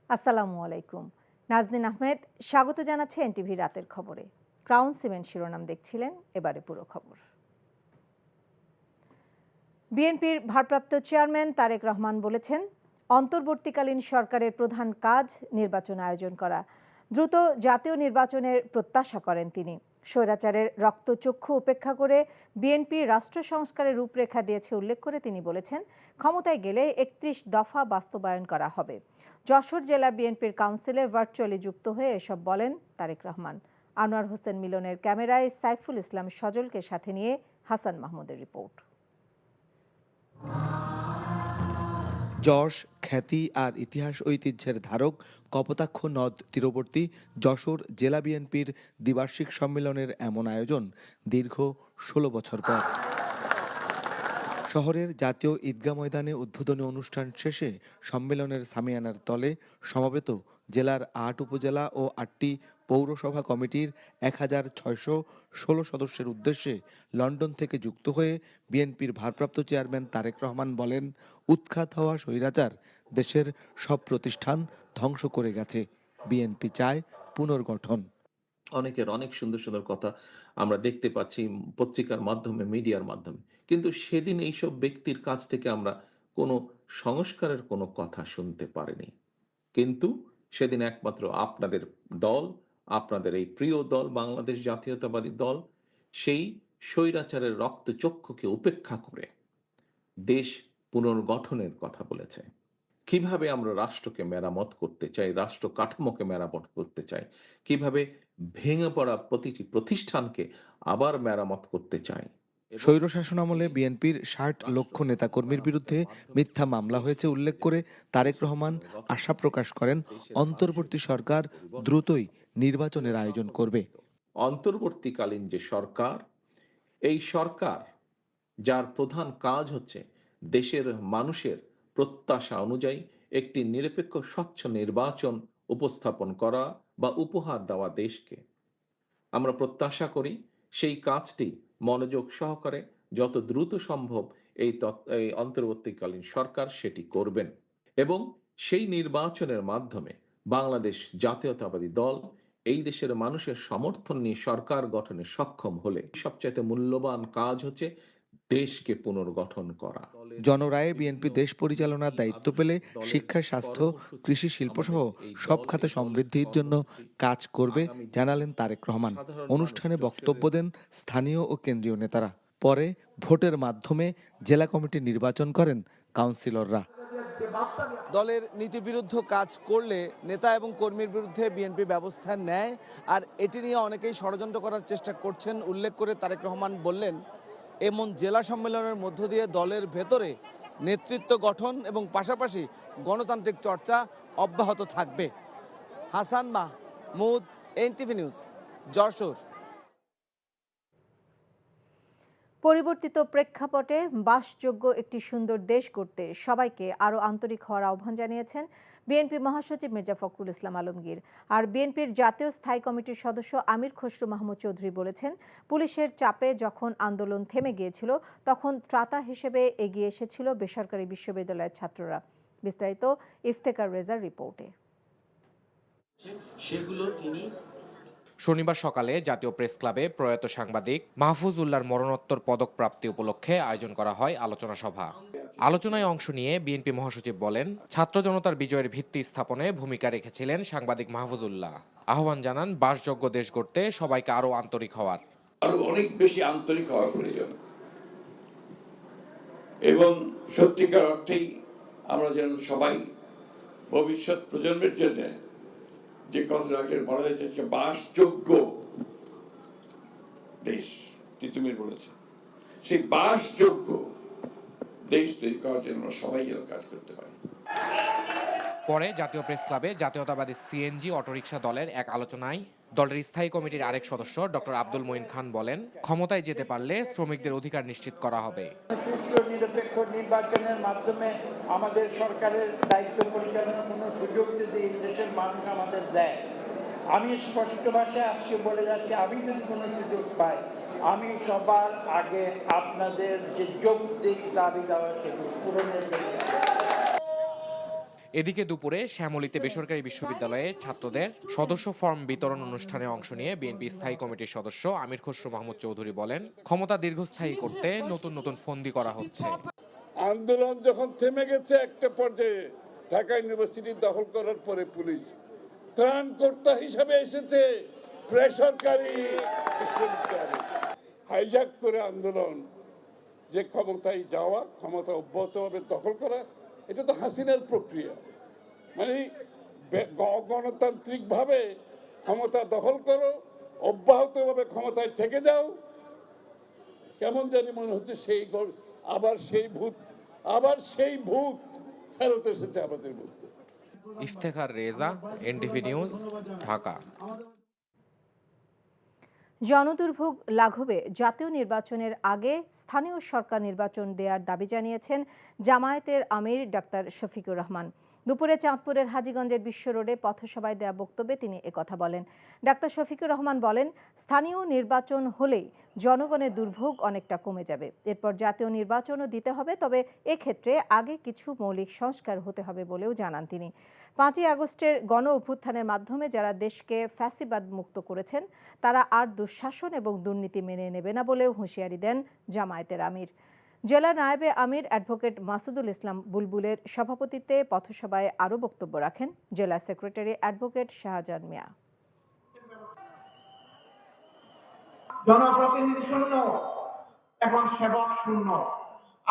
আসসালামু আলাইকুম। নাজনীন আহমেদ স্বাগত জানাচ্ছে এনটিভি রাতের খবরে। ক্রাউন সিমেন্ট শিরোনাম দেখছিলেন, এবারে পুরো খবর। বিএনপির ভারপ্রাপ্ত চেয়ারম্যান তারেক রহমান বলেছেন, অন্তর্বর্তীকালীন সরকারের প্রধান কাজ নির্বাচন আয়োজন করা। দ্রুত জাতীয় নির্বাচনের প্রত্যাশা করেন তিনি। স্বৈরাচারের রক্তচক্ষু উপেক্ষা করে বিএনপি রাষ্ট্র সংস্কারের রূপরেখা দিয়েছে উল্লেখ করে তিনি বলেছেন, ক্ষমতায় গেলে ৩১ দফা বাস্তবায়ন করা হবে। যশোর জেলা বিএনপির কাউন্সিলে ভার্চুয়ালি যুক্ত হয়ে এসব বলেন তারেক রহমান। আনোয়ার হোসেন মিলনের ক্যামেরায় সাইফুল ইসলাম সজলকে সাথে নিয়ে হাসান মাহমুদের রিপোর্ট। যশ, খ্যাতি আর ইতিহাস ঐতিহ্যের ধারক কপোতাক্ষ নদ তীরবর্তী যশোর জেলা বিএনপির দ্বিবার্ষিক সম্মেলনের এমন আয়োজন দীর্ঘ ১৬ বছর পর। শহরের জাতীয় ঈদগাহ ময়দানে উদ্বোধনী অনুষ্ঠান শেষে সম্মেলনের সামিয়ানার তলে সমবেত জেলার ৮ উপজেলা ও ৮টি পৌরসভা কমিটির ১,৬১৬ সদস্যের উদ্দেশ্যে লন্ডন থেকে যুক্ত হয়ে বিএনপির ভারপ্রাপ্ত চেয়ারম্যান তারেক রহমান বলেন, উৎখাত হওয়া স্বৈরাচার দেশের সব প্রতিষ্ঠান ধ্বংস করে গেছে। বিএনপি চায় পুনর্গঠন। অনেকের অনেক সুন্দর সুন্দর কথা আমরা দেখতে পাচ্ছি পত্রিকার মাধ্যমে, মিডিয়ার মাধ্যমে, কিন্তু সেদিন এইসব ব্যক্তির কাছ থেকে আমরা কোনো সংস্কারের কোনো কথা শুনতে পারিনি। কিন্তু সেদিন একমাত্র আপনাদের দল, আপনাদের এই প্রিয় দল বাংলাদেশ জাতীয়তাবাদী দল, সেই স্বৈরাচারের রক্তচক্ষুকে উপেক্ষা করে দেশ পুনর্গঠনের কথা বলেছে। কিভাবে আমরা রাষ্ট্রকে মেরামত করতে চাই, রাষ্ট্র কাঠামোকে মেরামত করতে চাই, কিভাবে ভেঙে পড়া প্রতিটি প্রতিষ্ঠানকে আবার মেরামত করতে চাই। স্বৈরশাসন আমলে বিএনপির ৬০ লক্ষ নেতাকর্মীর বিরুদ্ধে মিথ্যা মামলা হয়েছে উল্লেখ করে তারেক রহমান আশা প্রকাশ করেন, অন্তর্বর্তী সরকার দ্রুতই নির্বাচনের আয়োজন করবে। অন্তর্বর্তীকালীন যে সরকার, এই সরকার যার প্রধান কাজ হচ্ছে দেশের মানুষের প্রত্যাশা অনুযায়ী একটি নিরপেক্ষ স্বচ্ছ নির্বাচন উপস্থাপন করা বা উপহার দেওয়া দেশকে, আমরা প্রত্যাশা করি সেই কাজটি মনোযোগ সহকারে যত দ্রুত সম্ভব এই অন্তর্বর্তীকালীন সরকার সেটি করবেন এবং সেই নির্বাচনের মাধ্যমে বাংলাদেশ জাতীয়তাবাদী দল এই দেশের মানুষের সমর্থন নিয়ে সরকার গঠনে সক্ষম হলে সবচাইতে মূল্যবান কাজ হচ্ছে দেশকে পুনর্গঠন করা। জনরায়ে বিএনপি দেশ পরিচালনার দায়িত্ব পেলে শিক্ষা, স্বাস্থ্য, কৃষি, শিল্পসহ সব খাতে সমৃদ্ধির জন্য কাজ করবে জানালেন তারেক রহমান। অনুষ্ঠানে বক্তব্য দেন স্থানীয় ও কেন্দ্রীয় নেতারা। পরে ভোটের মাধ্যমে জেলা কমিটি নির্বাচন করেন কাউন্সিলররা। দলের নীতিবিরুদ্ধ কাজ করলে নেতা এবং কর্মীর বিরুদ্ধে বিএনপি ব্যবস্থা নেয়, আর এটি নিয়ে অনেকেই ষড়যন্ত্র করার চেষ্টা করছেন উল্লেখ করে তারেক রহমান বললেন, এমন জেলা সম্মেলনের মধ্য দিয়ে দলের ভেতরে নেতৃত্ব গঠন এবং পাশাপাশি গণতান্ত্রিক চর্চা অব্যাহত থাকবে। Hasan Mahmud, NTV news, Jessore. পরিবর্তিত প্রেক্ষাপটে বাসযোগ্য একটি সুন্দর দেশ গড়তে সবাইকে আরও আন্তরিক হওয়ার আহ্বান জানিয়েছেন বিএনপি মহাসচিব মির্জা ফখরুল ইসলাম আলমগীর। আর বিএনপির জাতীয় স্থায়ী কমিটির সদস্য আমির খসরু মাহমুদ চৌধুরী বলেছেন, পুলিশের চাপে যখন আন্দোলন থেমে গিয়েছিল তখন ত্রাতা হিসেবে এগিয়ে এসেছিল বেসরকারি বিশ্ববিদ্যালয়ের ছাত্ররা। বিস্তারিত ইফতেখার রেজার রিপোর্টে। শনিবার সকালে জাতীয় প্রেস ক্লাবে প্রয়াত সাংবাদিক মাহফুজ উল্লাহর মরণোত্তর পদক প্রাপ্তি উপলক্ষে আয়োজন করা হয় আলোচনা সভা। আলোচনায় অংশ নিয়ে বিএনপি মহাসচিব বলেন, ছাত্র জনতার বিজয়ের ভিত্তি স্থাপনে ভূমিকা রেখেছিলেন সাংবাদিক মাহফুজ উল্লাহ। আহ্বান জানান বাসযোগ্য দেশ গড়তে সবাইকে আরো আন্তরিক হওয়ার। আরো অনেক বেশি আন্তরিক হওয়া প্রয়োজন এবং সত্যিকার অর্থেই আমরা যেন সবাই ভবিষ্যৎ প্রজন্মের জন্য যে কথাটাকে বলা হয়েছে বাসযোগ্য দেশ, তিতুমির বলেছে, সেই বাসযোগ্য দেশ তৈরি করার জন্য সবাই যেন কাজ করতে পারে। পরে জাতীয় প্রেস ক্লাবে জাতীয়তাবাদী সিএনজি অটোরিকশা দলের এক আলোচনায় দলের স্থায়ী কমিটির আরেক সদস্য ডক্টর আব্দুল মঈন খান বলেন, ক্ষমতায় যেতে পারলে শ্রমিকদের অধিকার নিশ্চিত করা হবে। সুষ্ঠু নিরপেক্ষ নির্বাচনের মাধ্যমে আমাদের সরকারের দায়িত্ব পরিচালনার কোনো সুযোগ যদি এই দেশের মানুষ আমাদের দেয়, আমি স্পষ্ট ভাষায় আজকে বলে যাচ্ছি, আমি যদি কোনো সুযোগ পাই, আমি সবার আগে আপনাদের যে যৌক্তিক দাবি দেওয়া সেগুলো পূরণের জন্য। এদিকে দুপুরে শ্যামলীতে বেসরকারি বিশ্ববিদ্যালয়ে ছাত্রদের সদস্য ফর্ম বিতরণ অনুষ্ঠানে অংশ নিয়ে বিএনপি স্থায়ী কমিটির সদস্য আমির খসরু মাহমুদ চৌধুরী বলেন, ক্ষমতা দীর্ঘস্থায়ী করতে নতুন নতুন ফন্দি করা হচ্ছে। আন্দোলন যখন থেমে গেছে একটা পর্যায়ে, ঢাকা ইউনিভার্সিটি দখল করার পরে পুলিশ ত্রাণকর্তা হিসাবে এসেছে বেসরকারি বিশ্ববিদ্যালয় হাইজ্যাক করে আন্দোলন, যে ক্ষমতায় যাওয়া, ক্ষমতা অব্যাহতভাবে দখল করা, এটা তো হাসিনার প্রক্রিয়া। মানে গণতান্ত্রিকভাবে ক্ষমতা দখল করো, অব্যাহতভাবে ক্ষমতায় থেকে যাও। কেমন জানি মনে হচ্ছে আবার সেই ভূত ফেরত এসেছে আমাদের মধ্যে। Iftekhar Reza, NTV news, Dhaka. জনদুর্ভোগ লাঘবে জাতীয় নির্বাচনের আগে স্থানীয় সরকার নির্বাচন দেওয়ার দাবি জানিয়েছেন জামায়াতের আমির ডাক্তার শফিকুর রহমান। দুপুরে চাঁদপুরের হাজীগঞ্জের বিশ্ব রোডে পথসভায় দেয়া বক্তব্যে তিনি একথা বলেন। ডাক্তার শফিকুর রহমান বলেন, স্থানীয় নির্বাচন হলেই জনগণের দুর্ভোগ অনেকটা কমে যাবে। এরপর জাতীয় নির্বাচনও দিতে হবে, তবে এক্ষেত্রে আগে কিছু মৌলিক সংস্কার হতে হবে বলেও জানান তিনি। 5ই আগস্টের গণ অভ্যুত্থানের মাধ্যমে যারা দেশকে ফ্যাসিবাদ মুক্ত করেছেন তারা আর দুঃশাসন এবং দুর্নীতি মেনে নেবে না বলেও হুঁশিয়ারি দেন জামায়াতের আমির। জেলা নায়েবে আমির অ্যাডভোকেট মাসুদুল ইসলাম বুলবুলের সভাপতিত্বে পথসভায় আরও বক্তব্য রাখেন জেলা সেক্রেটারি অ্যাডভোকেট শাহজাহান মিয়া। জনপ্রতিনিধি শূন্য, এখন সেবক শূন্য।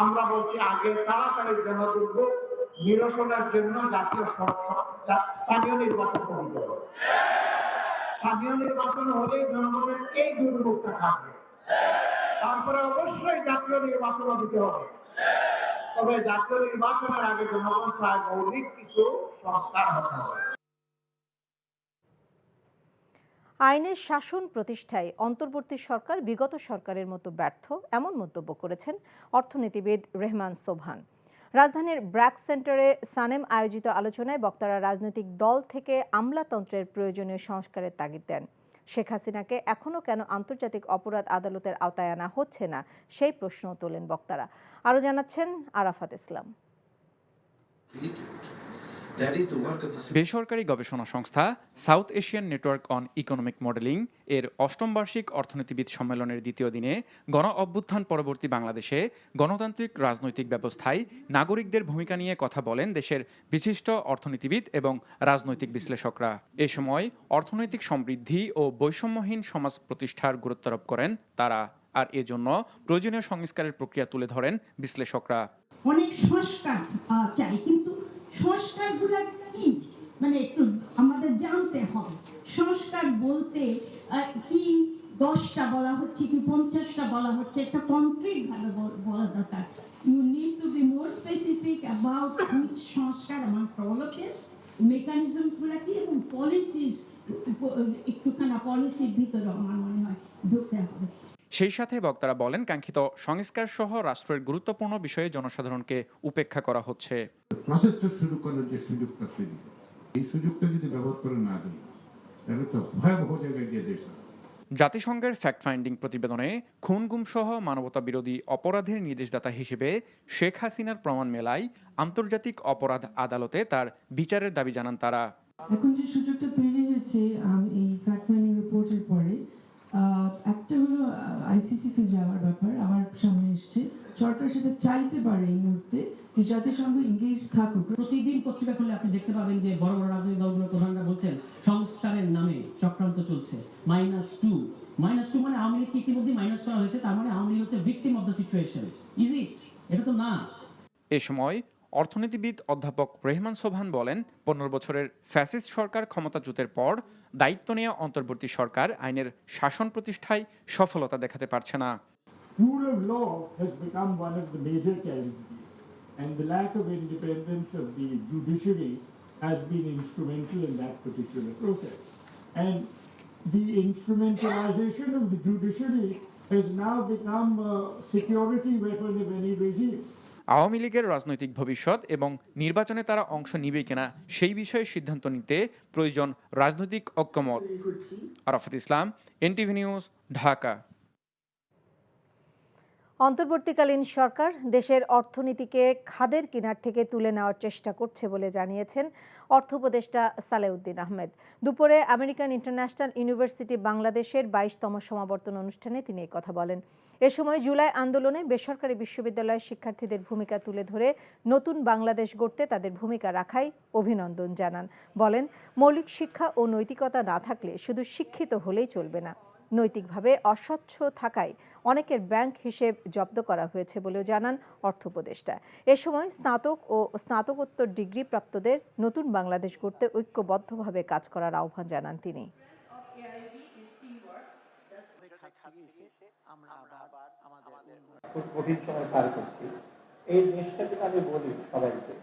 আমরা বলছি আগে তাড়াতাড়ি জনদুর্ভোগ নিরসনের জন্য স্থানীয় নির্বাচনটা দিতে হবে। স্থানীয় নির্বাচন হলে জনগণের এই দুর্ভোগটা থাকবে। তারপরে অবশ্যই জাতীয় নির্বাচনও দিতে হবে। তবে জাতীয় নির্বাচনের আগে জনগণ চায় মৌলিক কিছু সংস্কার হতে হবে। আইনের শাসন প্রতিষ্ঠায় অন্তর্বর্তী সরকার বিগত সরকারের মতো ব্যর্থ, এমন মন্তব্য করেছেন অর্থনীতিবিদ রেহমান সোবহান। রাজধানীর ব্র্যাক সেন্টারে সানেম আয়োজিত আলোচনায় বক্তারা রাজনৈতিক দল থেকে আমলাতন্ত্রের প্রয়োজনীয় সংস্কারের তাগিদ দেন। শেখ হাসিনাকে এখনও কেন আন্তর্জাতিক অপরাধ আদালতের আওতায় আনা হচ্ছে না, সেই প্রশ্ন তোলেন বক্তারা। আরও জানাচ্ছেন আরাফাত ইসলাম। বেসরকারি গবেষণা সংস্থা south Asian network on economic modelling এর 8ম বার্ষিক অর্থনীতিবিদ সম্মেলনের দ্বিতীয় দিনে গণ অভ্যুত্থান পরবর্তী বাংলাদেশে গণতান্ত্রিক রাজনৈতিক ব্যবস্থায় নাগরিকদের ভূমিকা নিয়ে কথা বলেন দেশের বিশিষ্ট অর্থনীতিবিদ এবং রাজনৈতিক বিশ্লেষকরা। এ সময় অর্থনৈতিক সমৃদ্ধি ও বৈষম্যহীন সমাজ প্রতিষ্ঠার গুরুত্বারোপ করেন তারা, আর এজন্য প্রয়োজনীয় সংস্কারের প্রক্রিয়া তুলে ধরেন বিশ্লেষকরা। অনেক সংস্কার চাই, কিন্তু সংস্কারগুলো কি মানে একটু আমাদের জানতে হবে। সংস্কার বলতে কি 10টা বলা হচ্ছে কি 50টা বলা হচ্ছে, একটা কনক্রিট ভাবে বলা দরকার। You need to be more specific about which সংস্কার amongst all of this, mechanisms গুলো কি এবং পলিসিস, একটুখানা পলিসির ভিতরে আমার মনে হয় ঢুকতে হবে। সেই সাথে বক্তারা বলেন, কাঙ্ক্ষিত সংস্কার সহ রাষ্ট্রের গুরুত্বপূর্ণ বিষয়ে জনসাধারণকে উপেক্ষা করা হচ্ছে। প্রসেসটা শুরু করার যে সুযোগটা তৈরি, এই সুযোগটা যদি ব্যবহার করে না দিই তাহলে তো ভয়াবহ জায়গায় গিয়ে দেশ। জাতিসংঘের ফ্যাক্ট ফাইন্ডিং প্রতিবেদনে খুন গুম সহ মানবতা বিরোধী অপরাধের নির্দেশদাতা হিসেবে শেখ হাসিনার প্রমাণ মেলায় আন্তর্জাতিক অপরাধ আদালতে তার বিচারের দাবি জানান তারা। এখন যে সুযোগটা তৈরি হয়েছে এই ফ্যাক্ট ফাইন্ডিং রিপোর্টের পরে, একটা হলো আইসিসিতে যাওয়ার ব্যাপার আমার সামনে এসছে। সরকার সেটা চাইতে পারে এই মুহূর্তে যে জাতিসংঘ এনগেজ থাকুক। প্রতিদিন পত্রিকা খুলে আপনি দেখতে পাবেন যে বড় বড় রাজনৈতিক দলগুলোর প্রধানরা বলছেন সংস্কারের নামে চক্রান্ত চলছে। -2 মানে আওয়ামী লীগকে ইতিমধ্যে মাইনাস করা হয়েছে, তার মানে আওয়ামী লীগ হচ্ছে victim of the situation. Easy? এটা তো না। এ সময় অর্থনীতিবিদ অধ্যাপক রেহমান সোবহান বলেন, 15 বছরের ফ্যাসিস্ট সরকার ক্ষমতাচ্যুতের পর দায়িত্ব নেওয়া অন্তর্বর্তী সরকার আইনের শাসন প্রতিষ্ঠায় সফলতা দেখাতে পারছে না। Rule of law has become one of the major challenges, and the lack of independence of the judiciary has been instrumental in that particular process. And the instrumentalization of the judiciary has now become a security weapon of any regime. Awami লীগের রাজনৈতিক ভবিষ্যৎ এবং নির্বাচনে তারা অংশ নিবে কিনা সেই বিষয়ে সিদ্ধান্ত নিতে প্রয়োজন রাজনৈতিক ঐক্যমত। আরাফাত ইসলাম, এনটিভি নিউজ, ঢাকা। অন্তর্বর্তীকালীন সরকার দেশের অর্থনীতিকে খাদের কিনার থেকে তুলে নেওয়ার চেষ্টা করছে বলে জানিয়েছেন অর্থ উপদেষ্টা সালেউদ্দিন আহমেদ। দুপুরে আমেরিকান ইন্টারন্যাশনাল ইউনিভার্সিটি বাংলাদেশের 22তম সমাবর্তন অনুষ্ঠানে তিনি এই কথা বলেন। এ সময় জুলাই আন্দোলনে বেসরকারি বিশ্ববিদ্যালয়ের শিক্ষার্থীদের ভূমিকা তুলে ধরে নতুন বাংলাদেশ গড়তে তাদের ভূমিকা রাখাই অভিনন্দন জানান। বলেন, মৌলিক শিক্ষা ও নৈতিকতা না থাকলে শুধু শিক্ষিত হলেই চলবে না, নৈতিকভাবে অস্বচ্ছ থাকায় অনেকের ব্যাংক হিসেব জব্দ করা হয়েছে বলেও জানান অর্থ উপদেষ্টা। এ সময় স্নাতক ও স্নাতকোত্তর ডিগ্রি প্রাপ্তদের নতুন বাংলাদেশ গড়তে ঐক্যবদ্ধভাবে কাজ করার আহ্বান জানান তিনি। খুব কঠিন সময় পার করছি। এই দেশটাকে আমি বলি সবাইকে,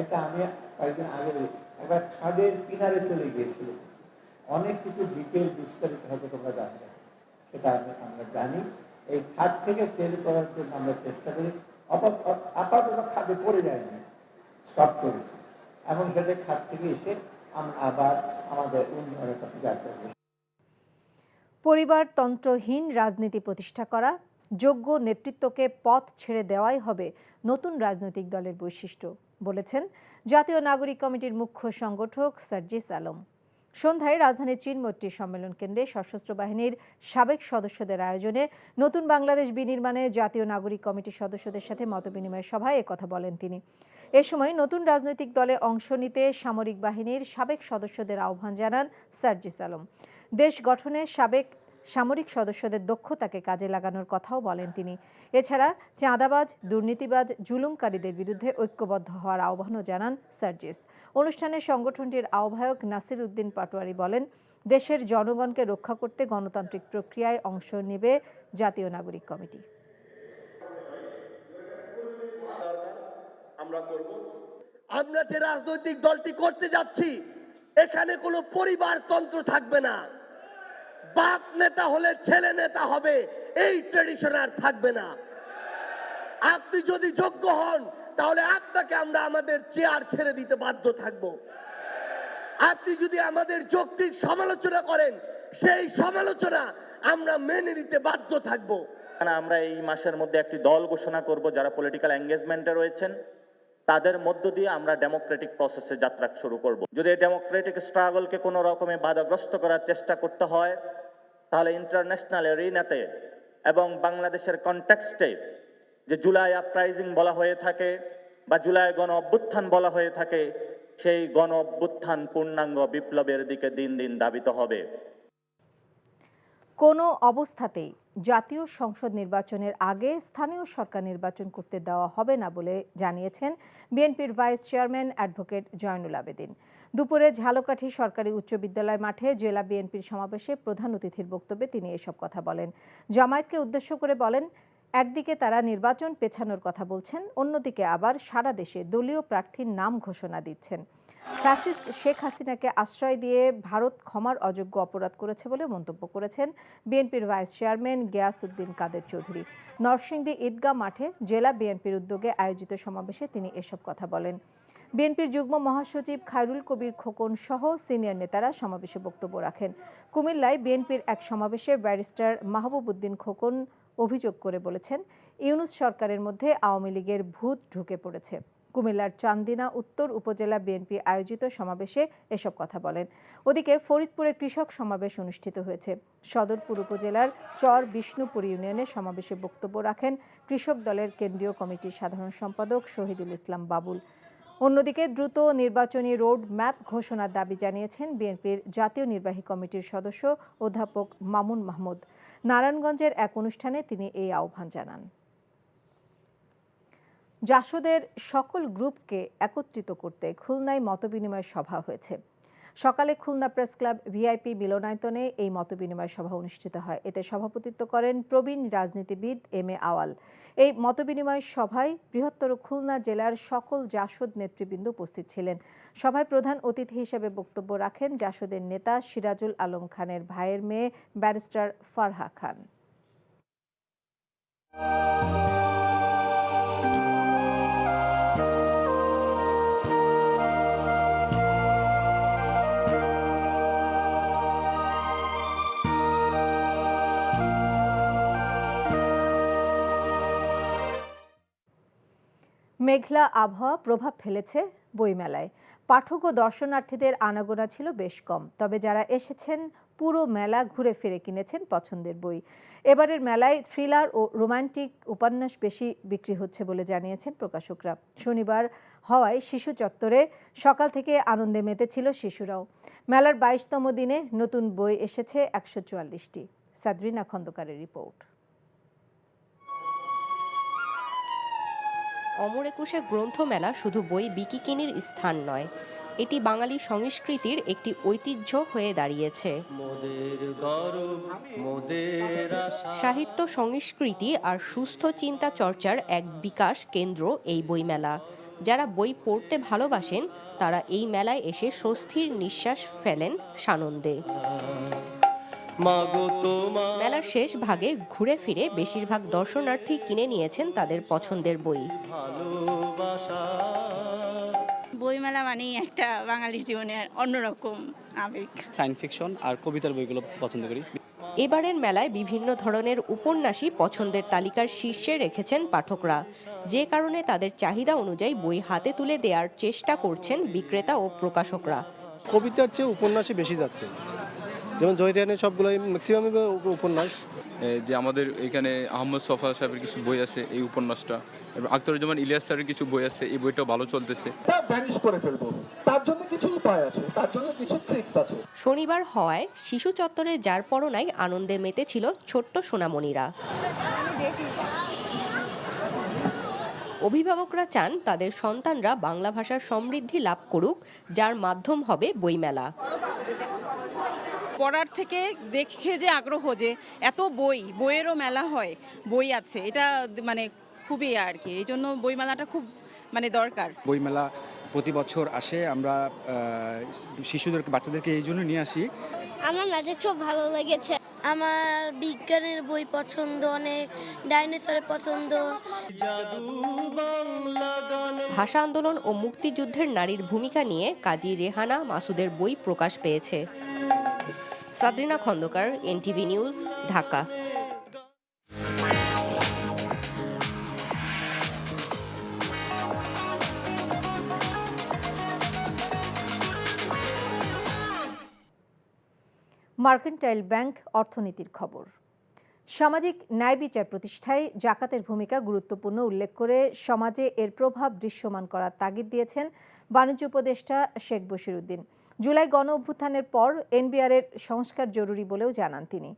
এটা আমি কয়েকদিন আগে একবার খাদের কিনারে চলে গিয়েছিল। অনেক কিছু ডিটেল বিস্তারিত হয়তো তোমরা জানবে, সেটা আমরা জানি। এই খাদ থেকে তেল করার জন্য আমরা চেষ্টা করি। আপাতত খাদে পড়ে যায়নি, স্টপ করেছি। এবং সেটা খাদ থেকে এসে আমরা আবার আমাদের উন্নয়নের কাছে যাত্রা করি। পরিবারতন্ত্রহীন রাজনীতি প্রতিষ্ঠা করা, যোগ্য নেতৃত্বকে পথ ছেড়ে দেওয়াই হবে নতুন রাজনৈতিক দলের বৈশিষ্ট্য বলেছেন জাতীয় নাগরিক কমিটির মুখ্য সংগঠক সার্জিস আলম। সন্ধ্যায় রাজধানীর চীনমৈত্রী সম্মেলন কেন্দ্রে সশস্ত্র বাহিনীর সাবেক সদস্যদের আয়োজনে নতুন বাংলাদেশ বিনির্মাণে জাতীয় নাগরিক কমিটির সদস্যদের সাথে মতবিনিময় সভায় একথা বলেন তিনি। এ সময় নতুন রাজনৈতিক দলে অংশ নিতে সামরিক বাহিনীর সাবেক সদস্যদের আহ্বান জানান সার্জিস আলম। দেশ গঠনে সাবেক সামরিক সদস্যদের দক্ষতাকে কাজে লাগানোর কথাও বলেন তিনি। এছাড়া চাঁদাবাজ, দুর্নীতিবাজ, জুলুমকারীদের বিরুদ্ধে ঐক্যবদ্ধ হওয়ার আহ্বানও জানান সার্জিস। অনুষ্ঠানে সংগঠনটির আহ্বায়ক নাসির উদ্দিন পাটোয়ারি বলেন, দেশের জনগণকে রক্ষা করতে গণতান্ত্রিক প্রক্রিয়ায় অংশ নেবে জাতীয় নাগরিক কমিটি। আমরা যে রাজনৈতিক দলটি করতে যাচ্ছি, এখানে কোনো পরিবারতন্ত্র থাকবে না। বাপ নেতা হলে ছেলে নেতা হবে, এই ট্রেডিশন আর থাকবে না। আপনি যদি যোগ্য হন, তাহলে আপনাকে আমরা আমাদের চেয়ার ছেড়ে দিতে বাধ্য থাকব। আপনি যদি আমাদের যৌক্তিক সমালোচনা করেন, সেই সমালোচনা আমরা মেনে নিতে বাধ্য থাকব। আমরা এই মাসের মধ্যে একটি দল ঘোষণা করব যারা পলিটিক্যাল এঙ্গেজমেন্টে রয়েছেন, তাদের মধ্য দিয়ে আমরা ডেমোক্রেটিক প্রসেসে যাত্রা শুরু করব। যদি এই ডেমোক্রেটিক স্ট্রাগলকে কোনো রকমে বাধাগ্রস্ত করার চেষ্টা করতে হয়, তাহলে ইন্টারন্যাশনাল এরিনাতে এবং বাংলাদেশের কনটেক্সটে যে জুলাই আপরাইজিং বলা হয়ে থাকে বা জুলাই গণ অভ্যুত্থান বলা হয়ে থাকে, সেই গণ অভ্যুত্থান পূর্ণাঙ্গ বিপ্লবের দিকে দিন দিন ধাবিত হবে। কোনো অবস্থাতেই জাতীয় সংসদ নির্বাচনের আগে স্থানীয় সরকার নির্বাচন করতে দেওয়া হবে না বলে জানিয়েছেন বিএনপির vice chairman advocate Zainul Abedin. দুপুরে ঝালকাঠি সরকারি উচ্চ বিদ্যালয় মাঠে জেলা বিএনপির সমাবেশে প্রধান অতিথির বক্তব্যে তিনি এসব কথা বলেন। জামায়াতকে উদ্দেশ্য করে বলেন, একদিকে তারা নির্বাচন পেছানোর কথা বলছেন, অন্যদিকে আবার সারা দেশে দলীয় প্রার্থীর নাম ঘোষণা দিচ্ছেন। ফ্যাসিস্ট শেখ হাসিনাকে আশ্রয় দিয়ে ভারত ক্ষমার অযোগ্য অপরাধ করেছে বলে মন্তব্য করেছেন বিএনপির ভাইস চেয়ারম্যান গিয়াসউদ্দিন কাদের চৌধুরী। নরসিংদী ঈদগাহ মাঠে জেলা বিএনপির উদ্যোগে আয়োজিত সমাবেশে তিনি এসব কথা বলেন। বিএনপির যুগ্ম মহাসচিব খায়রুল কবির খোকন সহ সিনিয়র নেতারা সমাবেশে বক্তব্য রাখেন। কুমিল্লায় বিএনপির এক সমাবেশে ব্যারিস্টার মাহবুব উদ্দিন খোকন অভিযোগ করে বলেছেন, ইউনূস সরকারের মধ্যে আওয়ামী লীগের ভূত ঢুকে পড়েছে। কুমিল্লার চান্দিনা উত্তর উপজেলা বিএনপি আয়োজিত সমাবেশে এসব কথা বলেন। ওদিকে ফরিদপুরে কৃষক সমাবেশ অনুষ্ঠিত হয়েছে। সদরপুর উপজেলার চর বিষ্ণুপুর ইউনিয়নে সমাবেশে বক্তব্য রাখেন কৃষক দলের কেন্দ্রীয় কমিটির সাধারণ সম্পাদক শহীদুল ইসলাম বাবুল। অন্যদিকে দ্রুত নির্বাচনী রোড ম্যাপ ঘোষণার দাবি জানিয়েছেন বিএনপির জাতীয় নির্বাহী কমিটির সদস্য অধ্যাপক মামুন মাহমুদ। নারায়ণগঞ্জের এক অনুষ্ঠানে তিনি এই আহ্বান জানান। জাসদের সকল গ্রুপকে একত্রিত করতে খুলনায় মতবিনিময় সভা হয়েছে। সকালে খুলনা প্রেস ক্লাব ভিআইপি মিলনায়তনে এই মতবিনিময় সভা অনুষ্ঠিত হয়। এতে সভাপতিত্ব করেন প্রবীণ রাজনীতিবিদ এম এ আওয়াল। এই মতবিনিময় সভায় বৃহত্তর খুলনা জেলার সকল জাসদ নেতৃবৃন্দ উপস্থিত ছিলেন। সভায় প্রধান অতিথি হিসেবে বক্তব্য রাখেন জাসদের নেতা সিরাজুল আলম খানের ভাইয়ের মেয়ে ব্যারিস্টার ফারহা খান। মেঘলা আবহাওয়া প্রভাব ফেলেছে বইমেলায়। পাঠক ও দর্শনার্থীদের আনাগোনা ছিল বেশ কম, তবে যারা এসেছেন পুরো মেলা ঘুরে ফিরে কিনেছেন পছন্দের বই। এবারের মেলায় থ্রিলার ও রোমান্টিক উপন্যাস বেশি বিক্রি হচ্ছে বলে জানিয়েছেন প্রকাশকরা। শনিবার হওয়ায় শিশু চত্বরে সকাল থেকে আনন্দে মেতেছিল শিশুরাও। মেলার 22তম দিনে নতুন বই এসেছে 144টি। সাদরিনা খন্দকারের রিপোর্ট। অমর একুশে গ্রন্থমেলা শুধু বই বিকিকিনির স্থান নয়, এটি বাঙালি সংস্কৃতির একটি ঐতিহ্য হয়ে দাঁড়িয়েছে। সাহিত্য, সংস্কৃতি আর সুস্থ চিন্তা চর্চার এক বিকাশ কেন্দ্র এই বইমেলা। যারা বই পড়তে ভালোবাসেন তারা এই মেলায় এসে স্বস্তির নিঃশ্বাস ফেলেন সানন্দে। মেলার শেষ ভাগে ঘুরে ফিরে বেশিরভাগ দর্শনার্থী কিনে নিয়েছেন তাদের পছন্দের বই। বইমেলা মানেই একটা বাঙালির জীবনের অন্যরকম আবেগ। সায়েন্স ফিকশন আর কবিতার বইগুলো পছন্দ করি। এবারের মেলায় বিভিন্ন ধরনের উপন্যাসই পছন্দের তালিকার শীর্ষে রেখেছেন পাঠকরা, যে কারণে তাদের চাহিদা অনুযায়ী বই হাতে তুলে দেওয়ার চেষ্টা করছেন বিক্রেতা ও প্রকাশকরা। কবিতার চেয়ে উপন্যাসই বেশি যাচ্ছে, যেমন জয়িটানের সবগুলোই ম্যাক্সিমাম উপন্যাস। যে আমাদের এখানে আহমদ সফা সাহেবের কিছু বই আছে, এই উপন্যাসটা, এবং আখতারুজ্জামান ইলিয়াস স্যারের কিছু বই আছে, এই বইটাও ভালো চলতেছে। ভ্যানিশ করে ফেলবো, তার জন্য কিছু উপায় আছে, তার জন্য কিছু ট্রিক্স আছে। শনিবার হওয়ায় শিশু চত্বরে যার পরনাই আনন্দে মেতেছিল ছোট্ট সোনামণিরা। অভিভাবকরা চান তাদের সন্তানরা বাংলা ভাষার সমৃদ্ধি লাভ করুক, যার মাধ্যম হবে বইমেলা। পড়ার থেকে দেখে যে আগ্রহ, যে এত বইয়েরও মেলা হয়, বই আছে, এটা মানে খুবই আর কি, এই জন্য বইমেলাটা খুব দরকার। বইমেলা প্রতি বছর আসে, আমরা শিশুদেরকে, বাচ্চাদেরকে এই জন্য নিয়ে আসি। আমার ম্যাজিক খুব ভালো লেগেছে। আমার বিজ্ঞানের বই পছন্দ, অনেক ডাইনোসরের পছন্দ। ভাষা আন্দোলন ও মুক্তিযুদ্ধের নারীর ভূমিকা নিয়ে কাজী রেহানা মাসুদের বই প্রকাশ পেয়েছে। Sadrina Khandaker, NTV news, Dhaka. Mercantile Bank অর্থনীতির খবর। সামাজিক ন্যায় বিচার প্রতিষ্ঠায় জাকাতের ভূমিকা গুরুত্বপূর্ণ উল্লেখ করে সমাজে এর প্রভাব দৃশ্যমান করার তাগিদ দিয়েছেন বাণিজ্য উপদেষ্টা শেখ বশিরউদ্দিন। জুলাই গণ অভ্যুত্থানের পর এনবিআরের সংস্কার জরুরি বলেও জানান তিনি।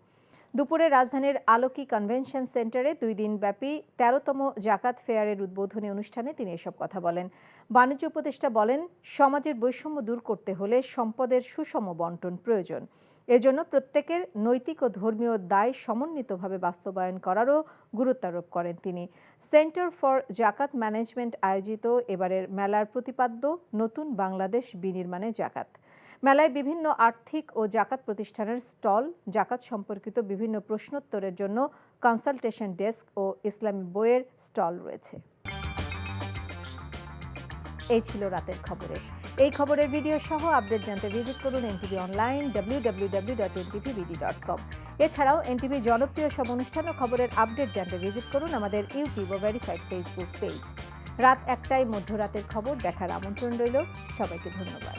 দুপুরে রাজধানীর আলোকি কনভেনশন সেন্টারে 2 দিনব্যাপী 13তম জাকাত ফেয়ারের উদ্বোধনী অনুষ্ঠানে তিনি এসব কথা বলেন। বাণিজ্য উপদেষ্টা বলেন, সমাজের বৈষম্য দূর করতে হলে সম্পদের সুষম বন্টন প্রয়োজন। এজন্য প্রত্যেকের নৈতিক ও ধর্মীয় দায় সমন্বিতভাবে বাস্তবায়ন করারও গুরুত্ব আরোপ করেন তিনি। সেন্টার ফর জাকাত ম্যানেজমেন্ট আয়োজিত এবারের মেলার প্রতিপাদ্য নতুন বাংলাদেশ বিনির্মাণে জাকাত। মেলায় বিভিন্ন আর্থিক ও জাকাত প্রতিষ্ঠানের স্টল, জাকাত সম্পর্কিত বিভিন্ন প্রশ্নোত্তরের জন্য কনসালটেশন ডেস্ক ও ইসলামী বইয়ের স্টল রয়েছে। এই ছিল রাতের খবরে। এই খবরের ভিডিও সহ আপডেট জানতে ভিজিট করুন এনটিভি অনলাইন www.ntvbd.com। এছাড়াও এনটিভি জনপ্রিয় সব অনুষ্ঠান ও খবরের আপডেট জানতে ভিজিট করুন আমাদের ইউটিউব ও ভেরিফাইড ফেসবুক পেজ। রাত 1টায় মধ্যরাতের খবর দেখার আমন্ত্রণ রইল। সবাইকে ধন্যবাদ।